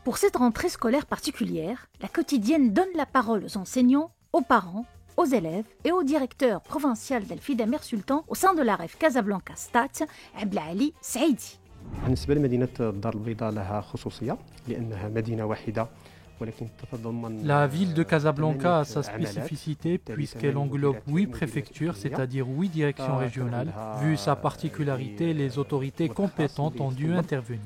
Pour cette rentrée scolaire particulière, la quotidienne donne la parole aux enseignants, aux parents, aux élèves et au directeur provincial d'Al-Fida Mer Sultan au sein de la REF Casablanca Stat, Abdelali Saidi. بالنسبة لمدينة الدار البيضاء لها خصوصية لأنها مدينة واحدة. La ville de Casablanca a sa spécificité puisqu'elle englobe 8 préfectures, c'est-à-dire 8 directions régionales. Vu sa particularité, les autorités compétentes ont dû intervenir.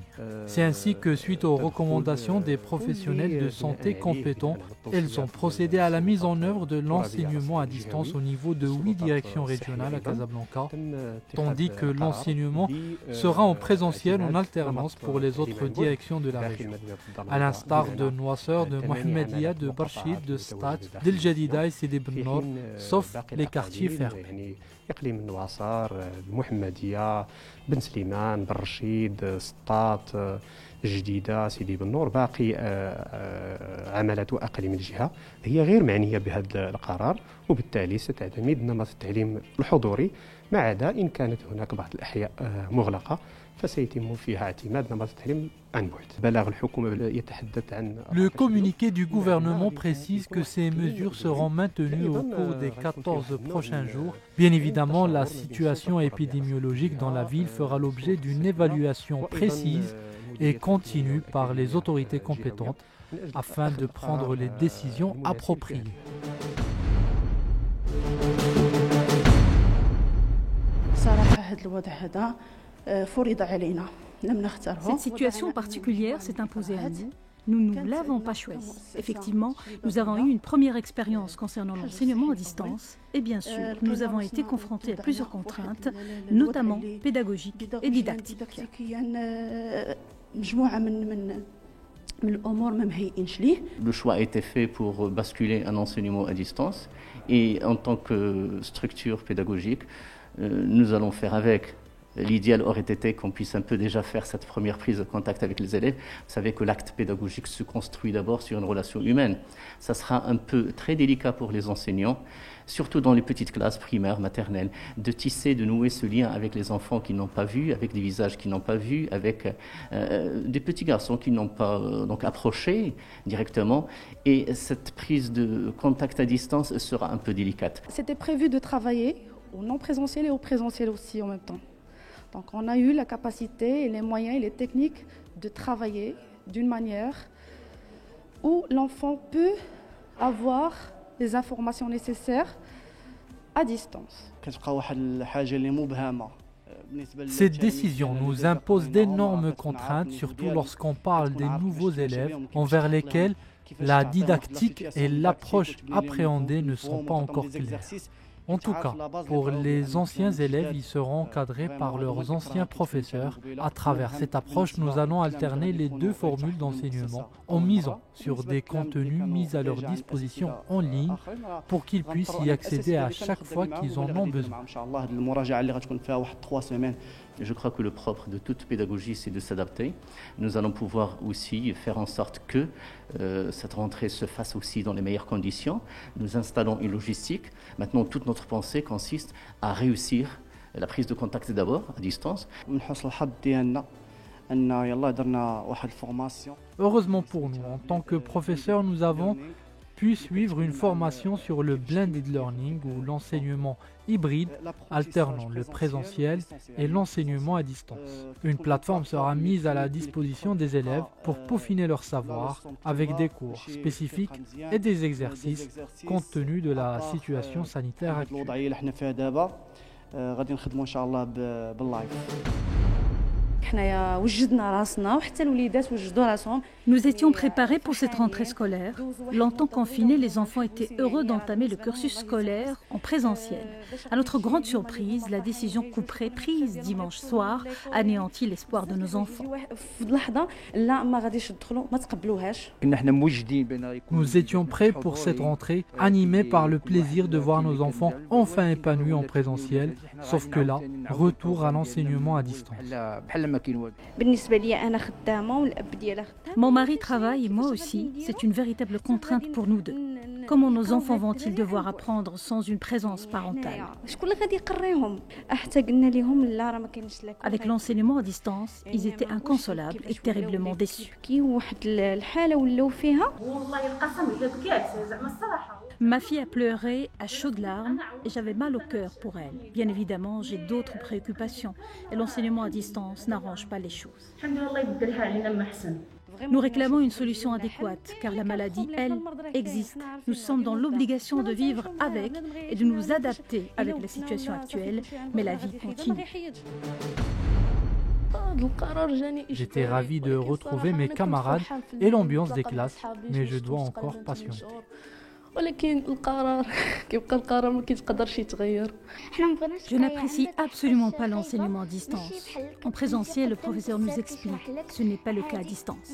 C'est ainsi que, suite aux recommandations des professionnels de santé compétents, elles ont procédé à la mise en œuvre de l'enseignement à distance au niveau de 8 directions régionales à Casablanca, tandis que l'enseignement sera en présentiel en alternance pour les autres directions de la région, à l'instar de Noisseur, de Mohammedia, de Barchid, de Stat, d'El Jadida et Sidi Ben Nour, sauf les quartiers fermés. إقليم النواصر، المحمدية، بن سليمان، بن رشيد، سطات، جديدة، سيدي بن نور، باقي عملات وأقاليم الجهة هي غير معنية بهذا القرار، وبالتالي ستعتمد نمط التعليم الحضوري ما عدا إن كانت هناك بعض الأحياء مغلقة فسيتم فيها اعتماد نمط التعليم عن بعد. بلاغ الحكومة يتحدث عن Le communiqué du gouvernement précise que ces mesures seront maintenues au cours des 14 prochains jours. Bien évidemment, la situation épidémiologique dans la ville fera l'objet d'une évaluation précise et continue par les autorités compétentes afin de prendre les décisions appropriées. Cette situation particulière s'est imposée à nous. Nous ne l'avons pas choisie. Effectivement, nous avons eu une première expérience concernant l'enseignement à distance et bien sûr, nous avons été confrontés à plusieurs contraintes, notamment pédagogiques et didactiques. Le choix a été fait pour basculer un enseignement à distance et en tant que structure pédagogique, nous allons faire avec. L'idéal aurait été qu'on puisse un peu déjà faire cette première prise de contact avec les élèves. Vous savez que l'acte pédagogique se construit d'abord sur une relation humaine. Ça sera un peu très délicat pour les enseignants, surtout dans les petites classes primaires, maternelles, de tisser, de nouer ce lien avec les enfants qu'ils n'ont pas vus, avec des visages qu'ils n'ont pas vus, avec des petits garçons qui n'ont pas donc approché directement. Et cette prise de contact à distance sera un peu délicate. C'était prévu de travailler au non présentiel et au présentiel aussi en même temps. Donc on a eu la capacité et les moyens et les techniques de travailler d'une manière où l'enfant peut avoir les informations nécessaires à distance. Cette décision nous impose d'énormes contraintes, surtout lorsqu'on parle des nouveaux élèves envers lesquels la didactique et l'approche appréhendée ne sont pas encore claires. En tout cas, pour les anciens élèves, ils seront encadrés par leurs anciens professeurs. À travers cette approche, nous allons alterner les deux formules d'enseignement en misant sur des contenus mis à leur disposition en ligne pour qu'ils puissent y accéder à chaque fois qu'ils en ont besoin. Je crois que le propre de toute pédagogie, c'est de s'adapter. Nous allons pouvoir aussi faire en sorte que cette rentrée se fasse aussi dans les meilleures conditions. Nous installons une logistique. Maintenant, toute notre pensée consiste à réussir la prise de contact d'abord, à distance. Heureusement pour nous, en tant que professeurs, nous avons pu suivre une formation sur le blended learning ou l'enseignement hybride alternant le présentiel et l'enseignement à distance. Une plateforme sera mise à la disposition des élèves pour peaufiner leur savoir avec des cours spécifiques et des exercices compte tenu de la situation sanitaire actuelle. Nous étions préparés pour cette rentrée scolaire. Longtemps confinés, les enfants étaient heureux d'entamer le cursus scolaire en présentiel. À notre grande surprise, la décision couperet prise dimanche soir anéantit l'espoir de nos enfants. Nous étions prêts pour cette rentrée, animés par le plaisir de voir nos enfants enfin épanouis en présentiel, sauf que là, retour à l'enseignement à distance. Mon mari travaille et moi aussi. C'est une véritable contrainte pour nous deux. Comment nos enfants vont-ils devoir apprendre sans une présence parentale? Avec l'enseignement à distance, ils étaient inconsolables et terriblement déçus. Ma fille a pleuré à chaudes larmes et j'avais mal au cœur pour elle. Bien évidemment, j'ai d'autres préoccupations et l'enseignement à distance n'arrange pas les choses. Nous réclamons une solution adéquate car la maladie, elle, existe. Nous sommes dans l'obligation de vivre avec et de nous adapter avec la situation actuelle, mais la vie continue. J'étais ravi de retrouver mes camarades et l'ambiance des classes, mais je dois encore patienter. Je n'apprécie absolument pas l'enseignement à distance. En présentiel, le professeur nous explique. Ce n'est pas le cas à distance.